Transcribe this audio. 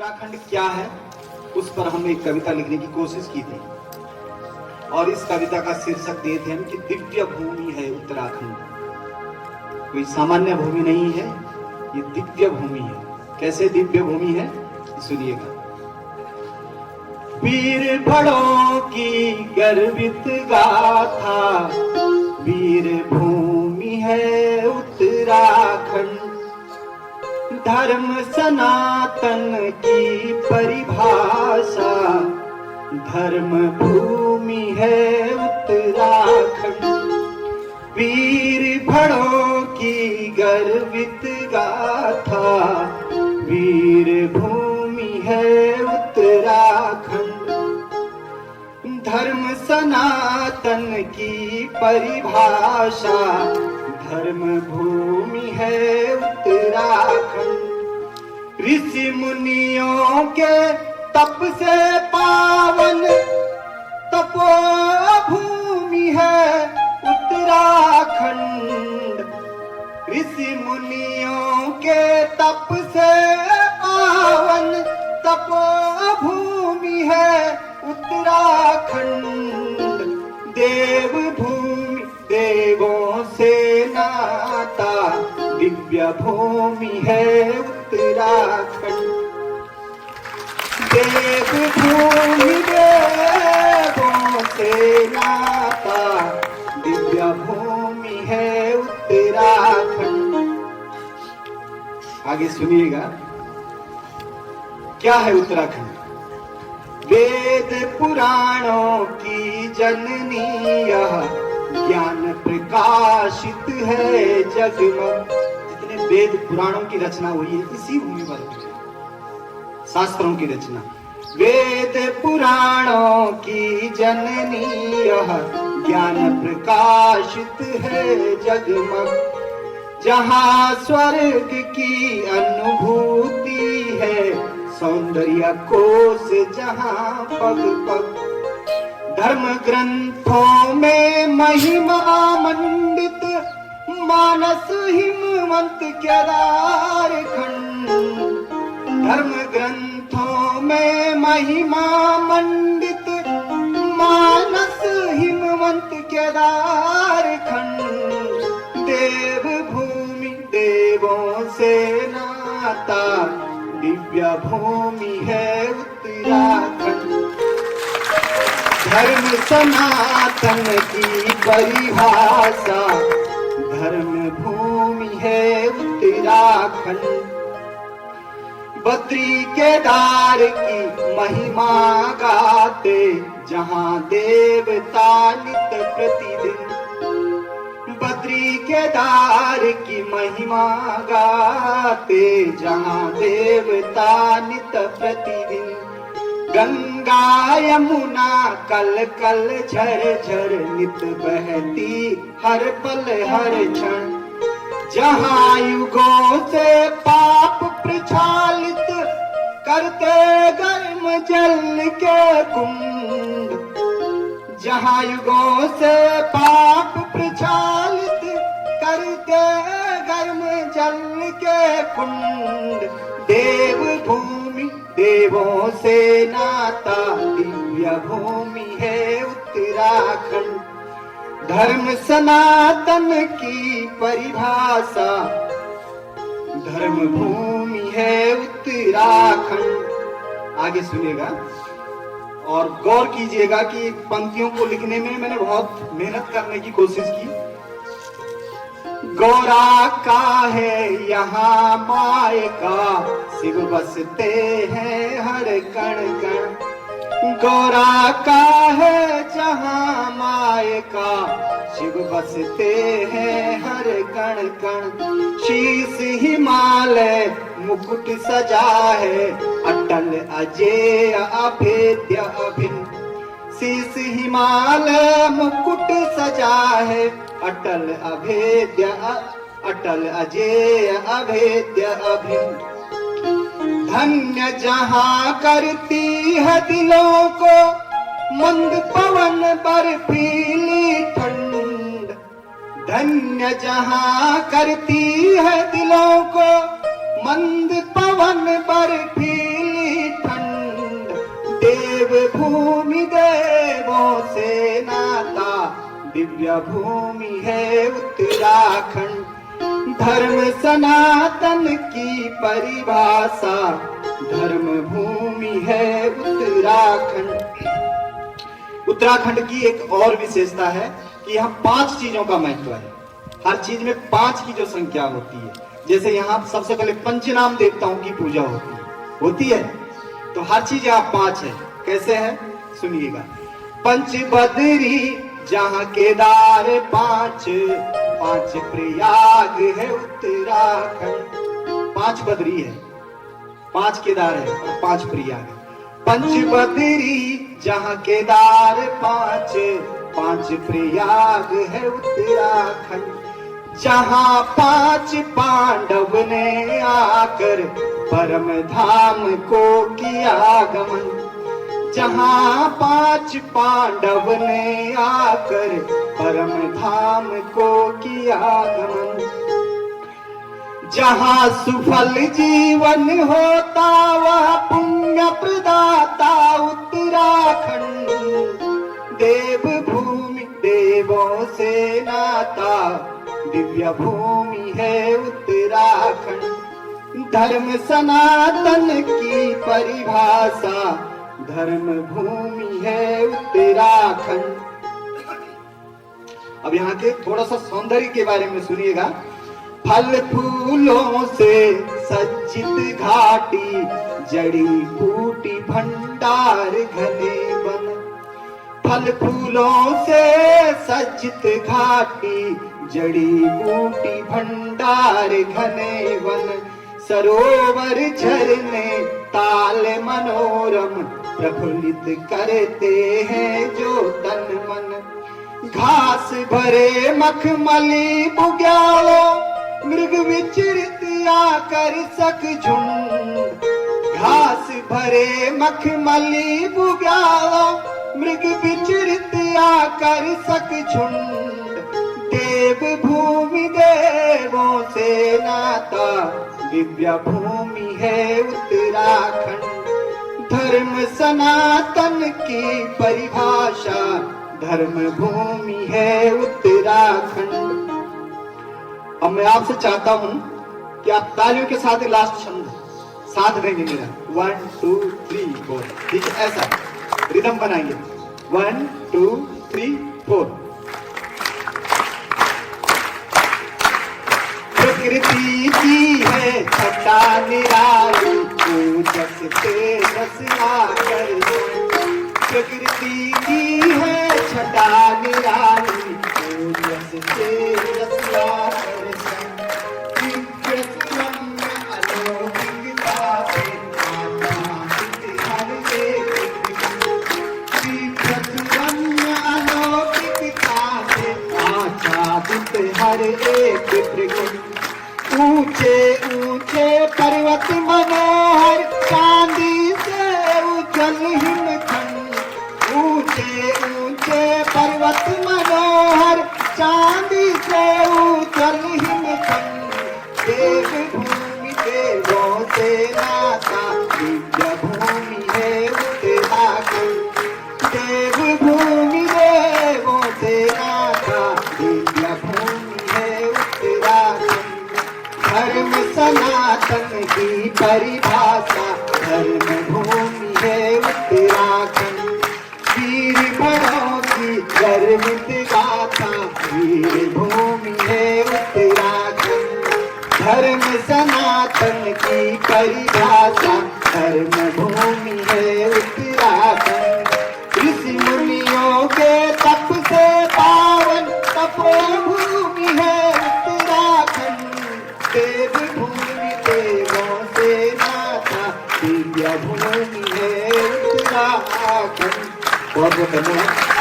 उत्तराखंड क्या है उस पर हमने एक कविता लिखने की कोशिश की थी और इस कविता का शीर्षक दिए थे हम कि दिव्य भूमि है उत्तराखंड। कोई सामान्य भूमि नहीं है, ये दिव्य भूमि है। कैसे दिव्य भूमि है सुनिएगा। वीर भड़ों की गर्वित गाथा, वीर भूमि है उत्तराखंड। धर्म सनातन की परिभाषा, धर्म भूमि है उत्तराखंड। वीर भड़ों की गर्वित गाथा, वीर भूमि है उत्तराखंड। धर्म सनातन की परिभाषा, धर्म भूमि है उत्तराखंड। ऋषि मुनियों के तप से पावन तपोभूमि है उत्तराखंड। ऋषि मुनियों के तप से पावन तपोभूमि है उत्तराखंड। देवभूमि देवों से नाता, दिव्य भूमि है उत्तराखंड। देवभूमि देवों से नाता, दिव्य भूमि है उत्तराखंड। आगे सुनिएगा क्या है उत्तराखंड। वेद पुराणों की जननी यह, ज्ञान प्रकाशित है जगमग। जितने वेद पुराणों की रचना हुई है इसी भूमि पर हुई है, शास्त्रों की रचना। वेद पुराणों की जननी यह, ज्ञान प्रकाशित है जगमग। जहाँ स्वर्ग की अनुभूति है, सौंदर्य कोश जहाँ पग पग। धर्म ग्रंथों में महिमा मंडित, मानस हिमवंत केदार खंड। धर्म ग्रंथों में महिमा मंडित, मानस हिमवंत केदार खंड। देवभूमि देवों से नाता, दिव्य भूमि है उत्तराखंड। धर्म सनातन की परिभाषा, धर्म भूमि है उत्तराखंड। बद्री केदार की महिमा गाते, जहाँ देवता नित प्रतिदिन। बद्री केदार की महिमा गाते, जहाँ देवता नित प्रतिदिन। गंगा यमुना कल कल झर झर, नित बहती हर पल हर क्षण। जहाँ युगों से पाप प्रक्षालित, करते गर्म जल के कुंड। जहाँ युगों से पाप प्रक्षालित, करते गर्म जल के कुंड। देवभूमि देवों से नाता, दिव्य भूमि है उत्तराखंड। धर्म सनातन की परिभाषा, धर्म भूमि है उत्तराखंड। आगे सुनिएगा और गौर कीजिएगा कि पंक्तियों को लिखने में मैंने बहुत मेहनत करने की कोशिश की। गौरा का है यहाँ मायका, शिव बसते हैं हर कण कण। गौरा का है जहाँ मायका, शिव बसते हैं हर कण कण। शीश हिमालय मुकुट सजा है, अटल अजेय अभेद्य अभिन्न। शीश हिमालय मुकुट सजा है, अटल अभेद्य अटल अजेय अभेद्य अभिन्न। धन्य जहाँ करती है दिलों को, मंद पवन बर्फीली ठंड। धन्य जहाँ करती है दिलों को, मंद पवन बर्फीली भूमि देवों से नाता, दिव्य भूमि है उत्तराखंड। धर्म सनातन की परिभाषा, धर्म भूमि है उत्तराखंड। उत्तराखंड की एक और विशेषता है कि यहाँ 5 चीजों का महत्व है। हर चीज में 5 की जो संख्या होती है, जैसे यहाँ सबसे पहले पंचनाम देवताओं की पूजा होती है, तो हर चीज यहाँ 5 है। कैसे है सुनिएगा। पंच बदरी जहाँ केदार 5 प्रयाग है उत्तराखंड। 5 बदरी है, 5 केदार है और 5 प्रयाग है। पंच बदरी जहाँ केदार 5 प्रयाग है उत्तराखंड। जहाँ 5 पांडव ने आकर परम धाम को किया गमन। जहाँ 5 पांडव ने आकर परम धाम को किया गमन। जहाँ सुफल जीवन होता वह पुण्य प्रदाता उत्तराखंड। देव भूमि देवों से नाता, दिव्य भूमि है उत्तराखंड। धर्म सनातन की परिभाषा, धर्म भूमि है उत्तराखंड। अब यहाँ के थोड़ा सा सौंदर्य के बारे में सुनिएगा। फल फूलों से सज्जित घाटी, जड़ी बूटी भंडार घने वन। फल फूलों से सज्जित घाटी, जड़ी बूटी भंडार घने वन। सरोवर झरने ताल मनोरम, प्रफुल्लित करते हैं जो तन मन। घास भरे मखमली बुग्यालों, मृग विचरित आकर सक झुंड। घास भरे मखमली बुग्यालों, मृग विचरित आकर सक झुंड। देव भूमि देवों से नाता, दिव्य भूमि है उत्तराखंड। धर्म सनातन की परिभाषा, धर्म भूमि है उत्तराखंड। अब मैं आपसे चाहता हूं कि आप तालियों के साथ लास्ट छंद साथ देंगे मेरा। 1 2 3 4, ठीक है? ऐसा रिदम बनाइए। 1 2 3 4। प्रकृति की है छटा निराली, ओजस तेजस आकर्षण। प्रकृति की है छटा निराली, ओजस तेजस आकर्षण। दिव्य सुरम्य अलौकिकता से आच्छादित हर एक त्रिभुज। दिव्य सुरम्य अलौकिकता से आच्छादित हर एक त्रिभुज। ऊंचे ऊंचे पर्वत मनोहर, चांदी से उज्जवल हिमखंड। ऊंचे ऊंचे पर्वत मनोहर, चांदी से उज्जवल हिमखंड। देव भूमि देवों से नाता, दिव्य भूमि है उत्तराखंड। देव भूमि देवों से नाता, दिव्य भूमि है उत्तराखंड। धर्म सनातन की परिभाषा, धर्म भूमि है उत्तराखंड। वीर भरों की गर्वित गाथा, वीर भूमि है उत्तराखंड। धर्म सनातन की परिभाषा, धर्म भूमि है उत्तराखंड। ऋषि मुनियों के तप से पावन तपोभूमि है उत्तराखंड। देव भूमि देवों से नाता, दिव्य भूमि है उत्तराखंड। बहुत बहुत धन्यवाद।